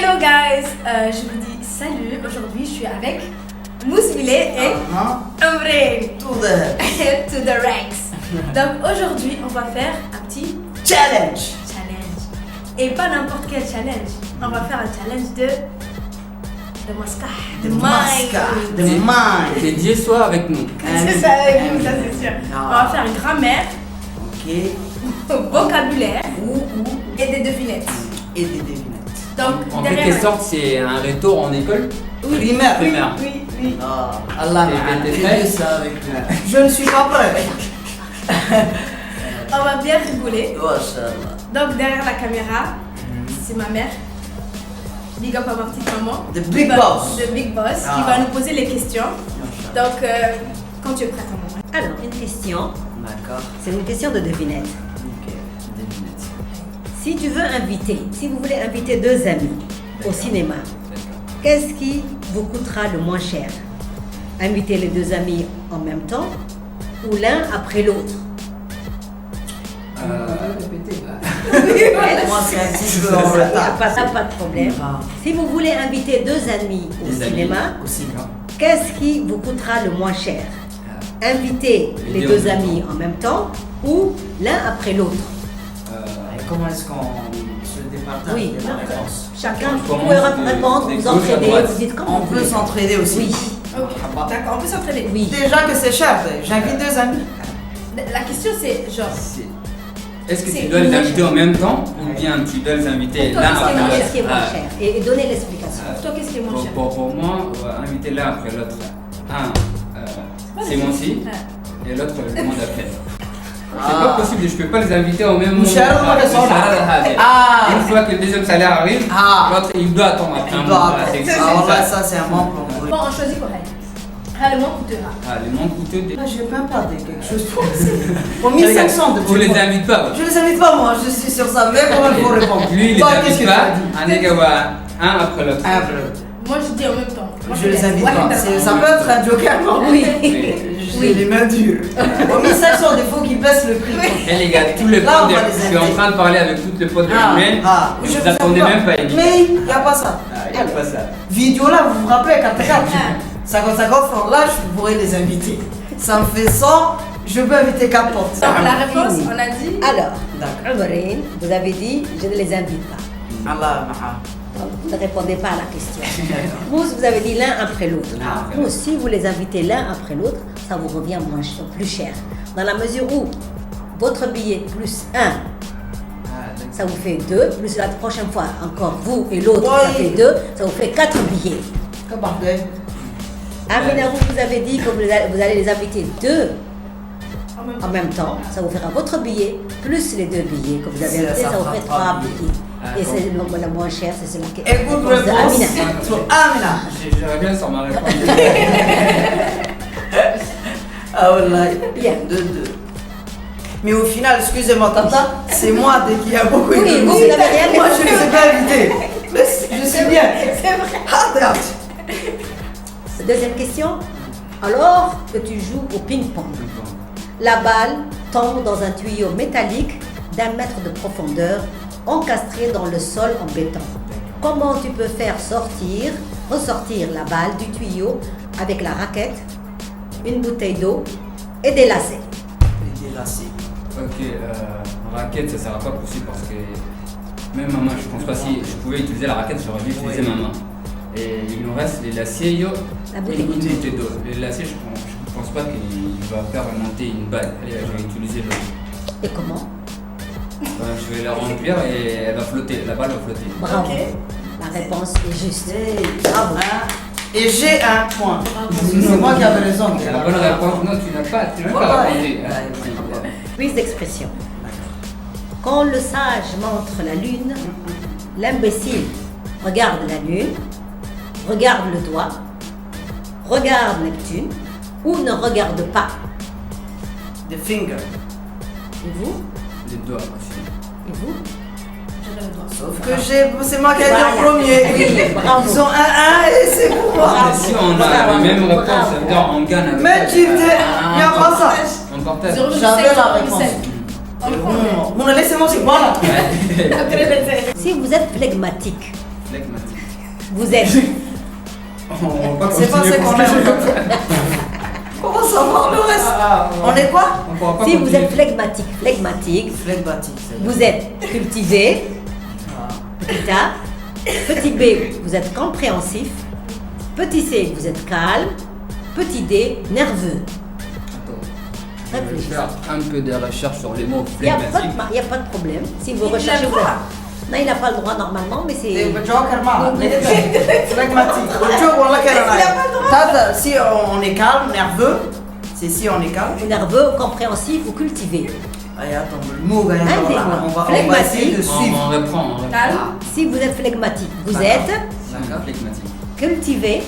Hello guys, je vous dis salut. Aujourd'hui, je suis avec Mousmile et Omrine. To the ranks. Donc aujourd'hui, on va faire un petit challenge. Et pas n'importe quel challenge. On va faire un challenge de mind. Dieu soit avec nous. C'est ça avec nous, ça c'est sûr. On va faire une grammaire. Ok. Vocabulaire. Et des devinettes. Donc, en quelque sorte, c'est un retour en école. Primaire. Oui. Allah m'a ça avec moi. Je ne suis pas prêt. On va bien rigoler. Mashallah. Donc derrière la caméra, c'est ma mère. Big up à ma petite maman. The Big Boss. The Big Boss qui va nous poser les questions. Donc quand tu es prête, maman. Alors, une question. D'accord. C'est une question de devinette. Ok, devinette. Si tu veux inviter, si vous voulez inviter deux amis au cinéma, qu'est-ce qui vous coûtera le moins cher? Inviter les deux amis en même temps ou l'un après l'autre? Moi, c'est un petit peu en retard. Pas de problème. Si vous voulez inviter deux amis au cinéma, qu'est-ce qui vous coûtera le moins cher? Inviter les deux amis en même temps ou l'un après l'autre? Comment est-ce qu'on se départage de la réponse? Chacun, vous pouvez répondre, vous entraîner, vous dites comment on peut s'entraider aussi. Oui. D'accord, on peut s'entraîner. Oui. Déjà que c'est cher, j'invite deux amis. La question c'est genre. Est-ce que tu dois les inviter en même temps ou bien tu dois les inviter l'un après l'autre? Qu'est-ce qui est moins cher? Et donnez l'explication. Pour toi, qu'est-ce qui est moins cher? Pour moi, inviter l'un après l'autre. C'est mon si et l'autre le monde après. C'est pas possible, je peux pas les inviter au même moment. Une fois que le deuxième salaire arrive, l'autre il doit attendre après un moment. Ça c'est un bon plan. Bon, on choisit quoi? Le moins coûteux. Le moins coûteux. Je vais même pas dire quelque chose pour 1500 de tu les invites pas? Je les invite pas, moi, je suis sur ça, mais comment il faut répondre? Lui, il les invite pas, un après l'autre. Moi, je dis en même temps. Je les invite pas. Ça peut être un joker, non? Oui. J'ai les mains dures. Pour 1500, il faut qu'ils baissent le prix. Et les gars, tous les potes, je suis en train de parler avec toutes les potes de l'humaine. Je vous attendais même pas. Mais il n'y a pas ça. Il n'y a pas ça. Vidéo là, vous vous rappelez quand tu regardes 50 francs là, je pourrais les inviter. Ça me fait 100, je peux inviter 4 potes. Donc la réponse, on a dit. Alors, Omrine, vous avez dit, je ne les invite pas. Allah donc, vous ne répondez pas à la question. Vous avez dit l'un après l'autre. Vous, si vous les invitez l'un après l'autre, ça vous revient plus cher. Dans la mesure où votre billet plus 1, ça vous fait 2, plus la prochaine fois encore vous et l'autre, ça fait 2, ça vous fait 4 billets. Amina, vous avez dit que vous allez les inviter deux en même temps, ça vous fera votre billet, plus les deux billets que vous avez invités, ça vous fait 3 billets. Et c'est le moins cher, c'est celui qui est Écoute, réponse sur Amina. J'aurais bien sur ma réponse. Wallah, bien. 2-2. Mais au final, excusez-moi, Tata, c'est moi dès qu'il y a beaucoup de vous n'avez rien. Moi, je ne les ai pas invités. Mais je sais bien. C'est vrai. Deuxième question. Alors que tu joues au ping-pong, la balle tombe dans un tuyau métallique d'1 mètre de profondeur, encastré dans le sol en béton. Comment tu peux faire ressortir la balle du tuyau avec la raquette, une bouteille d'eau et des lacets? Des lacets. Ok, raquette, ça ne sera pas possible parce que même ma main, je pense pas si je pouvais utiliser la raquette, j'aurais dû utiliser ma main. Et il nous reste les lacets, La bouteille d'eau. Les lacets, je pense pas qu'il va faire remonter une balle. Allez, je vais utiliser l'eau. Et comment? Je vais la remplir et elle va flotter, la balle va flotter. Bravo. Okay. La réponse est juste. Bravo. Et j'ai un point. C'est moi qui avais raison. La bonne réponse, non, tu n'as pas répondu. Quiz d'expression. Quand le sage montre la lune, l'imbécile regarde la lune, regarde le doigt, regarde Neptune ou ne regarde pas. The finger. Et vous? Les doigts aussi. Et vous? Sauf que c'est moi qui ai dit en premier. Oui, bravo. Ils ont 1-1 et c'est pour moi. Si on a la même réponse, ça veut dire on gagne avec Mais tu dis, il n'y a pas ça. On partage. J'avais la réponse. Laissez-moi, c'est quoi là? Si vous êtes flegmatique, Flegmatique. Vous êtes On va pas C'est pas continuer ce qu'on parce que- aime. Comment savoir le reste? On est quoi? On pourra pas si vous continuer. êtes flegmatique, Flegmatique. vous êtes cultivé, petit A, petit B, vous êtes compréhensif, petit C, vous êtes calme, petit D, nerveux. Attends. Je vais Réfléchissez. faire un peu de recherche sur les mots Il n'y a, flegmatiques. pas de problème. Si vous Il a recherchez, le vous droit. Non, il n'a pas le droit normalement, mais c'est. Joker mal. Flegmatique. Le joke, on l'a qu'à Tata, si on est calme, nerveux, c'est si on est calme. Nerveux, compréhensif ou cultivé. Allez, attends, le mot, gars, Un des mots. on va essayer de On suivre. reprend. Calme. Si vous êtes flegmatique, vous D'accord. êtes D'accord. Flegmatique. cultivé,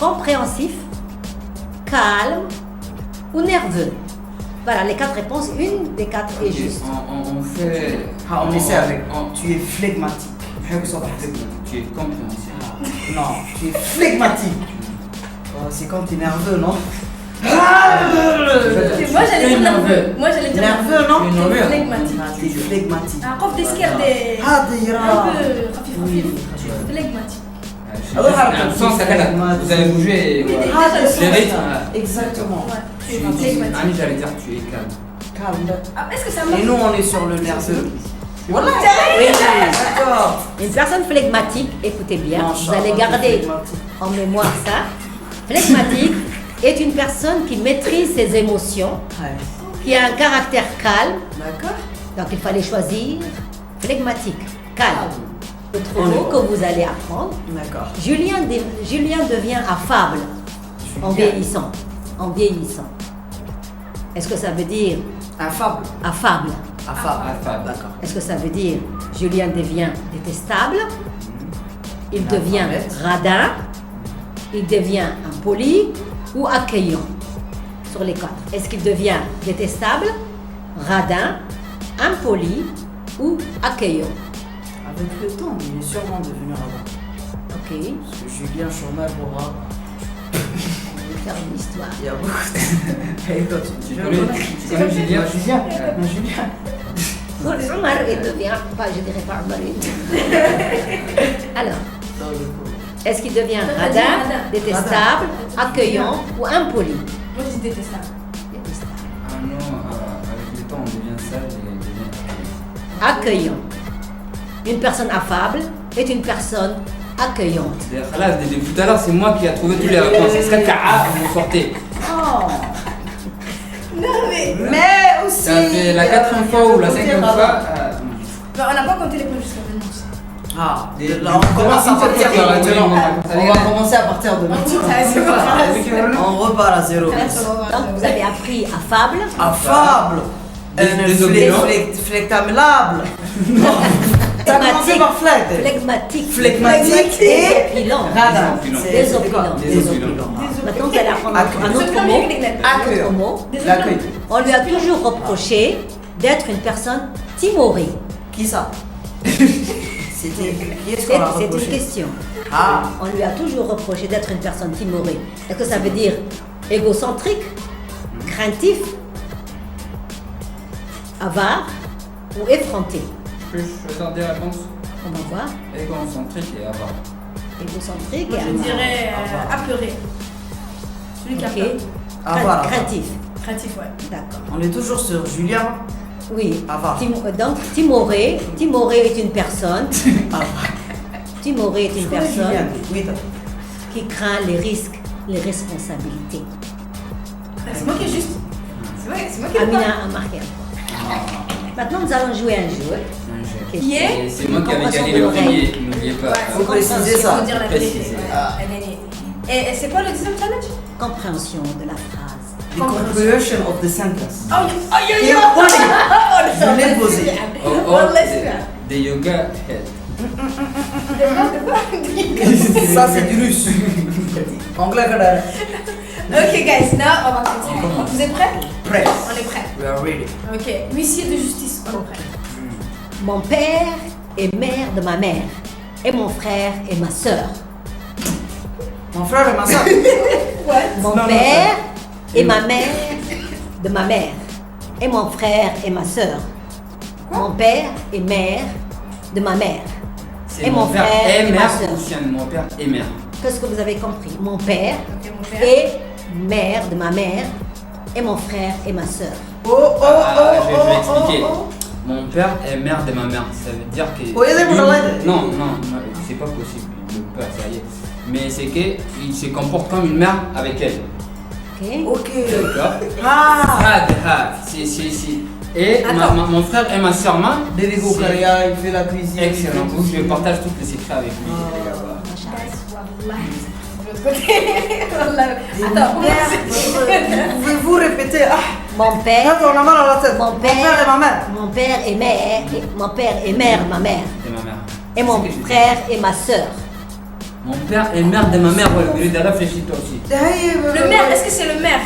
compréhensif, calme ou nerveux. Voilà, les 4 réponses, une des 4 est Ok, juste. on fait. Ah, on essaie avec. on- Tu es flegmatique. Je veux que ça va flegmatique. Tu es compréhensif. Non, tu es flegmatique. Oh, c'est quand tu es nerveux, non? Moi j'allais dire nerveux. Moi j'allais dire Nerveux, non? Tu es nerveux. Flegmatique. Ah, tu es flegmatique. Un prof d'escalade. Ah, Un Dira. peu rafif. Oui. Flegmatique. Alors, Un sens, ça calme. Vous avez bougé. Oui, voilà. Ah, déjà, c'est Les le rythmes. Exactement. Ouais, Tu es flegmatique. Annie, j'allais dire tu es calme. Calme. Ah, est-ce que ça Et marche? nous, on est sur le nerveux. Voilà. Oui, D'accord. une personne flegmatique, écoutez bien, Non, vous allez Charles, garder flegmatique. en mémoire ça. Flegmatique est une personne qui maîtrise ses émotions, Ouais. qui a un caractère calme. D'accord. Donc il fallait choisir flegmatique, calme. Autre On mot est que bon. vous allez apprendre. D'accord. Julien devient affable en vieillissant. En vieillissant. Est-ce que ça veut dire Affable. affable? Affable. Affable. D'accord. Est-ce que ça veut dire Julien devient détestable? Il devient Analphabète. radin? Il devient impoli ou accueillant? Sur les 4. Est-ce qu'il devient détestable, radin, impoli ou accueillant? Avec le temps, il est sûrement devenu radin. Ok, Parce que Julien Chômage aura. on va faire une histoire. Il y a beaucoup de. Et toi, Tu connais Julien? Julien. Julien. Omar, il devient, pas, je dirais pas Omar. Alors, est-ce qu'il devient Toi, t'as dit radin, radin. détestable, accueillant ou impoli? Moi je dis détestable. Détestable. Ah non, avec le temps on devient sage et on devient Accueillant. Une personne affable est une personne accueillante. Là, depuis tout à l'heure, c'est moi qui a trouvé toutes les réponses. Ce serait Ka'a que vous sortez. Oh. Non mais. Mais aussi. Ça fait la 4e fois ou la 5e fois. Mais on n'a pas compté les points jusqu'à maintenant. Ah, Des- là, on commence à une partir fois, de maintenant. on On va commencer à partir de maintenant. On repart à zéro. Donc vous avez appris affable, Affable. Désobéissant. Flectamelable. Ça a commencé par flecte. flegmatique, Flegmatique et désopilant. radin. Désopilant. Désopilant. Maintenant vous allez apprendre Accueillant. un autre mot. Un autre mot. L'accueil. On lui a toujours reproché d'être une personne timorée. Qui ça? C'était. Qui est-ce qu'on a C'est une reproché? question. Ah. On lui a toujours reproché d'être une personne timorée. Est-ce que ça veut dire égocentrique, craintif, avare ou effronté? Je peux choisir des réponses On va voir. égocentrique et avare. Égocentrique Moi et je avare. dirais apeuré. Celui qui a peur. Ok. Avare. Craintif. Créatif, ouais. D'accord. On est toujours sur Julien. Oui. Avare. Donc timoré est une personne. Avare. Timoré est une personne Julien. Oui, qui craint les risques, les responsabilités. C'est moi qui ai juste. C'est moi qui ai Amina pas. a marqué un point. Maintenant, nous allons jouer un jeu. Qui est Et c'est moi qui avais Compréhension gagné de le l'oreille. premier, n'oubliez pas. Faut préciser ça. Faut dire la vérité. Préciser. Ouais. Ah. Et c'est quoi le deuxième challenge? Compréhension de la phrase. The comprehension of the sentence. Oh, Il y a un point. Je l'ai posé. On laisse faire. The yoga head. Ça, c'est du russe. Anglais, cadavre. Ok, guys, now on va continuer. Vous êtes prêts? Prêt. On est prêts. We are ready. Ok, huissier de justice, on est prêts. Mon père est mère de ma mère. Et mon frère est ma sœur. Mon frère et ma soeur. Mon Non, non, père est ma mère de ma mère. Et mon frère est ma sœur. Mon père est mère de ma mère. C'est Et mon frère et et ma mère, sœur. ou mon père et mère. Qu'est-ce que vous avez compris? Mon père Ok, mon père. et mère de ma mère et mon frère et ma sœur. Oh, oh, oh, Je vais oh, expliquer. oh, Mon père est mère de ma mère. Ça veut dire que. Oui, c'est pour la- Non, c'est pas possible. Le père, ça y est. Mais c'est qu'il se comporte comme une mère avec elle. Ok? oh. Ok. D'accord. Ah. Si. Et Attends. mon frère et ma soeur, Délégo c'est Caria, il fait la cuisine. excellent. Je partage tous les secrets avec lui. Guys, wallah. De l'autre côté. Wallah. Attends, comment c'est? Pouvez-vous répéter? Ah, Mon père, on a mal à la tête. Mon Mon père et ma mère. mon père et mère, mon père et mère, ma mère. Et ma mère. Et mon C'est ce que je dis. frère et ma sœur. Mon père est mère de ma mère. Ouais, réfléchis toi aussi. Le maire, est-ce que c'est le maire?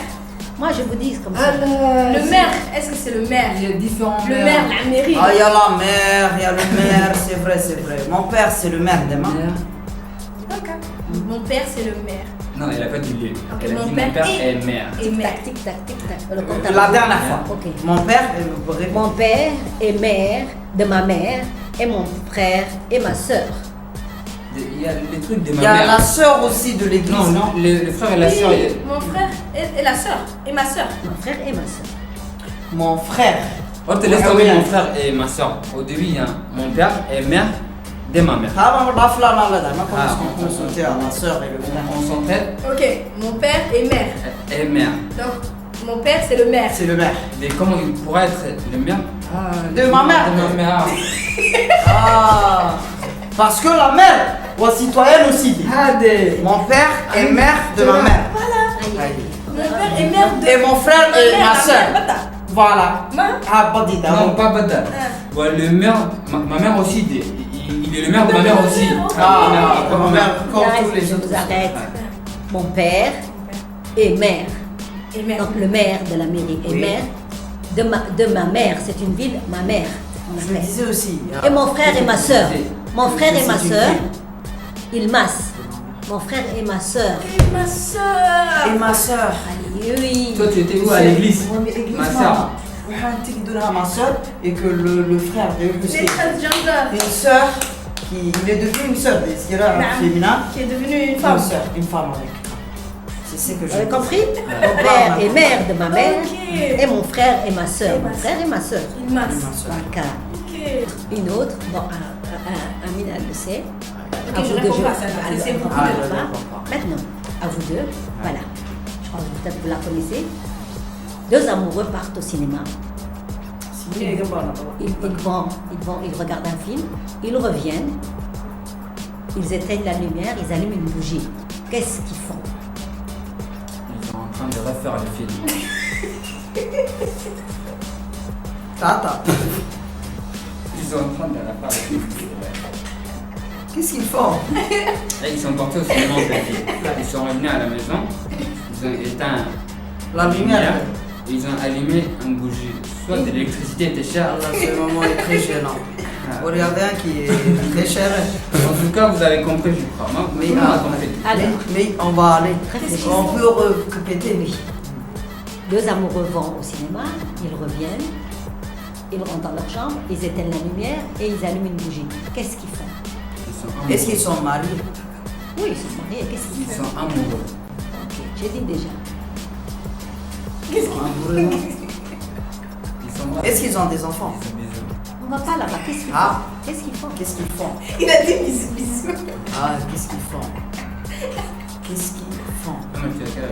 Moi, je vous dis comme ça. Le maire, est-ce que c'est le maire? Il y a différents Le mères. maire, la mairie. Ah, il y a la mère, il y a le maire, c'est vrai, c'est vrai. Mon père, c'est le maire de ma mère. Ok. Mon père, c'est le maire. Non, elle a pas dit lieu. Ok, Elle a mon dit père mon père et- est mère. Et mère. Tic tac, tic tac. Le compte à La rebours. dernière fois. Ok. Mon père, Mon père et mère de ma mère et mon frère et ma sœur. Il y a les trucs de il ma y a mère. la sœur aussi de l'église, Non, non? le frère et la Oui, sœur. mon frère et la sœur. Et ma sœur. Mon frère et ma sœur. Mon frère. On te laisse Ah, tomber oui. mon frère et ma soeur. Au début, il y a mon père et mère de ma mère. Ah, on va faire la là, comment Ah, est-ce qu'on consultait à la sœur et le frère? On s'entraide Ok, mon père et mère. et mère. Donc, mon père, c'est le maire. C'est le maire. Mais comment il pourrait être le mère De ma mère. De ma mère. Ah, parce que la mère, ou citoyenne aussi. Mon père est mère de ma mère. Aïe. Mon père est mère de. Et mon frère Ma et mère, ma la soeur. mère, bata. Voilà. Ma. Ah, pas dit Non, d'abord. pas Bada. Ah. Ouais, le maire, ma mère aussi, il est le maire de ma mère aussi. Ah, comme ma mère, comme Guys, tous les je autres. vous arrête. Mon père et mère. Et mère. Donc le maire de la mairie et Oui. mère de ma mère. C'est une ville, ma mère. Ma Je le mère. disais aussi. Et mon frère et ma sœur. Mon frère et ma C'est une sœur, ville. ils massent. Mon frère et ma sœur. Et ma sœur. Et ma soeur. Aïe, oui. Toi, tu étais où à l'église? Ma soeur. Ma soeur et que le frère de Les transgenders. une soeur qui il est devenu une soeur, c'est là Naam. féminin. Qui est devenue une Une femme. soeur, une femme avec. C'est ce que Vous je avez dis. compris? Mon père et mère de ma mère. Ok. Et mon frère et ma sœur. Et ma Mon frère et ma sœur. Il masse. Ma soeur. Voilà. Ok. Une autre, bon, Amina elle le sait. Ok, je réponds pas à ça, elle- c'est elle beaucoup comprend de pas. réponds pas. Maintenant, à vous deux, voilà. Je crois que peut-être vous la connaissez. Deux amoureux partent au cinéma. Ils regardent un film, ils reviennent, ils éteignent la lumière, ils allument une bougie. Qu'est-ce qu'ils font? Ils sont en train de refaire le film. Tata. Ils sont en train de refaire le film. Qu'est-ce qu'ils font? Et ils sont partis au cinéma en fait. Ils sont revenus à la maison. Ils ont éteint La lumière. et ils ont allumé une bougie. Soit de l'électricité était chère. Allah, ce moment est très gênant. Regardez un qui est très cher. En tout cas, vous avez compris, je crois. Moi, Mais tout le monde a compris. Alors, Mais on va aller. Réfléchissez. On peut répéter. oui. Deux amoureux vont au cinéma, ils reviennent, ils rentrent dans leur chambre, ils éteignent la lumière et ils allument une bougie. Qu'est-ce qu'ils font? Ils sont amoureux. Est-ce qu'ils sont mariés? Oui, ils sont mariés, qu'est-ce qu'ils Ils font? sont amoureux. Ok, j'ai dit déjà. Ils sont amoureux. Ils sont Est-ce qu'ils ont des enfants? Ils sont bisous. On va pas là-bas, qu'est-ce qu'ils font? Ah. Qu'est-ce qu'ils font? Qu'est-ce qu'ils font? Il a dit bisous, bisous. Ah, qu'est-ce qu'ils font? Qu'est-ce qu'ils font? Ah, mais tu as quel âge?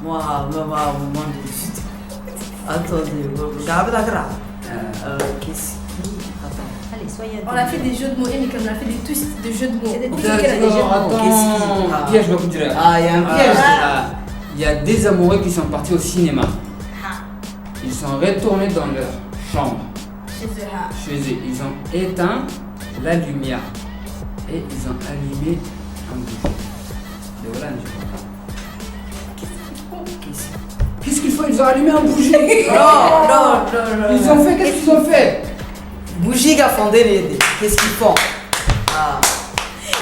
Moi, au moment de discuter. Attendez, regardez la grave. Qu'est-ce qui. Attends. Allez, soyez On a fait des jeux de mots, Amy, on a fait des twists de jeux de mots. C'est des Qu'est-ce twists. qu'elle a des jeux de mots? Attends, piège, je vais vous dire. Ah, il y a un piège. Il y a des amoureux qui sont partis au cinéma. Ah, Ils sont retournés dans leur chambre, chez eux, ah. chez eux. Ils ont éteint la lumière et ils ont allumé un bougie. Et voilà, je comprends. Qu'est-ce qu'ils font? Ils ont allumé un bougie. Non. Ils ont fait, qu'est-ce qu'ils ont fait? Bougie qui a fondé les. Qu'est-ce qu'ils font? Ah.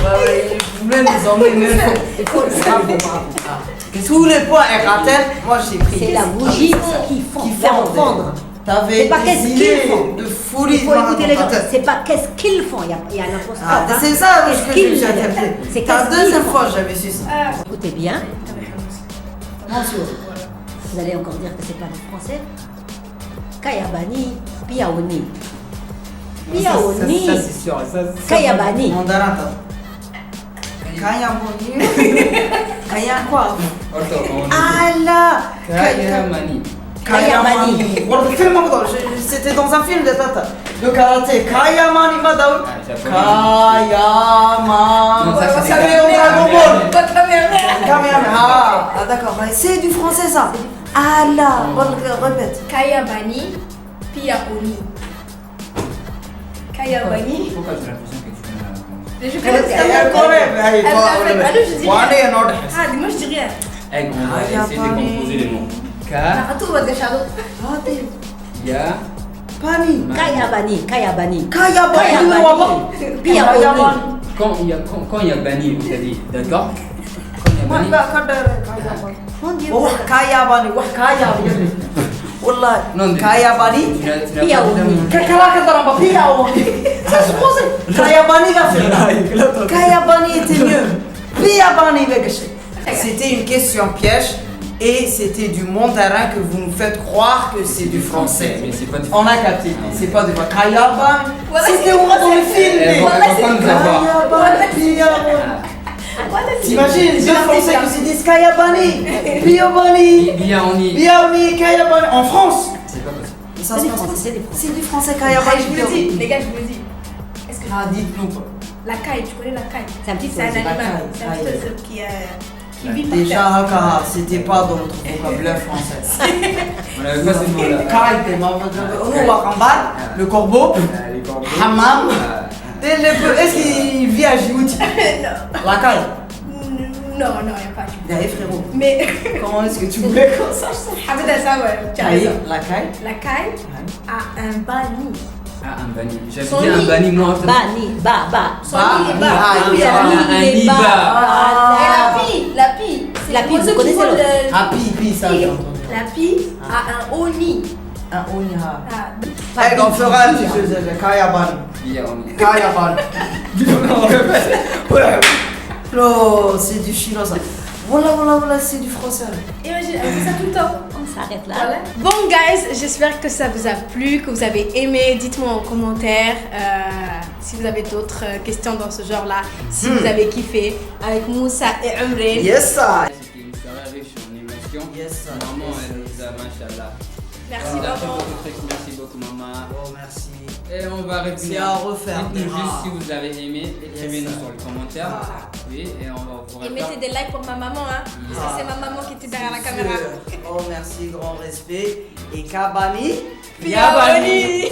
Ouais, vous voulez les emmener. Il faut le savoir, bravo. Tous les points RATEL, moi j'ai pris. C'est la bougie qu'ils font, faire fondre. T'avais C'est pas des qu'est-ce qu'ils idées font. de folie Il faut écouter les dans gens. ta tête. C'est pas qu'est-ce qu'ils font. Il y a un apostrophe. Ah, hein. c'est ça Qu'est-ce ce que qu'ils j'ai font. interprété. C'est C'est la qu'est-ce qu'ils deuxième font. fois que j'avais su ça. Écoutez bien. Bonjour. Vous allez encore dire que c'est pas du français. Kayabani, Piaoni. Piaoni. Ça, c'est sûr. Kayabani. Mandarin, Kaya Moni. Kaya quoi? Ah là. Kayamani. Kayamani. Voilà, c'était dans un film de Tata. Le karaté. Kayamani Madaou. Kayamani. Non, ça, c'est Ça vient au Dragon Ball. Kamehameha. Ah d'accord. C'est du français ça. Ah là. Répète. Kayabani, Piaoni. Kayabani. Pourquoi j'ai l'impression que tu connais la réponse? Mais je connais Ah, dis-moi, je dis rien. On va essayer de composer les mots. Tout va déjà. Pani. Kayabani. Kayabani. Kayabani. Piaoni. Quand il y a banni, vous avez dit d'accord? Quand il y a banni, Mon Dieu. Kayabani. Kayabani. Wallah. Non, mais- Kayabani. tu n'as pas Piaoni. jamais- Caraca, caramba, Piaoni. Ça c'est français. Kayabani va faire. Kayabani était mieux. Piabani va gâcher. C'était une question piège et c'était du mandarin que vous nous faites croire que c'est du français. Mais c'est pas du On a capté, c'est pas du français. Kayabani. Voilà, C'était c'est où dans le Eh, film? bon, Voilà, elle va pas nous avoir. Kayabani, Piabani. T'imagines, deux Français qui se disent Kayabani, Piabani, Bien, on y. Biaoni, Kayabani. En France, C'est pas possible. ça C'est se du passe français, pas. c'est du français. C'est du français Ah, Kayabani. je vous le dis, les gars, je vous le dis. Est-ce que Ah, dites-nous quoi. la caille, tu connais la caille? C'est un petit C'est un oiseau. animal. C'est un petit oiseau qui vit par Déjà, terre. Haka, c'était pas dans notre vocabulaire français. On avait pas ces mots-là. Le corbeau, Les corbeaux. Hammam. Ah, Est-ce qu'il vit à Djibouti? La caille. Non, il n'y a pas. D'ailleurs, frérot, Mais, comment est-ce que tu voulais qu'on sache ça? avec ça, ouais, tu as Caille, raison. la caille. La caille a un banni. Ah, un banni. J'avais Son dit un lit. banni, moi. Bani. Ba. Son lit est bas. Ah, Oui, il y a un Il est Iba. bas. Et la pie, c'est La pie, l'oiseau vous qui connaissez vole l'autre. le- Ah, pi, ça j'ai entendu. La pie a un haut nid. Un oniha. Ah, On fera un petit peu de Kayabani. Bien, on y. Kayabani. Oh, c'est du chinois ça. Voilà, c'est du français. imagine, elle fait ça tout le temps. On s'arrête là. Voilà. Bon guys, j'espère que ça vous a plu, que vous avez aimé. Dites-moi en commentaire si vous avez d'autres questions dans ce genre-là, si vous avez kiffé avec Moussa et Umre. Yes, ça. C'était une soirée riche en émotions. Yes, sir. Maman, elle nous a, machallah. Merci Maman. maman. Merci beaucoup, maman. Oh, merci. Et on va C'est revenir. à refaire. Dites-nous Ah. juste si vous avez aimé. Écrivez-nous Yes. sur les commentaires. Oui, et on va vous Et mettez des likes pour ma maman, hein. Ça, c'est ma maman qui était derrière la caméra. Oh, merci, grand respect. Et Kabani. Bienvenue.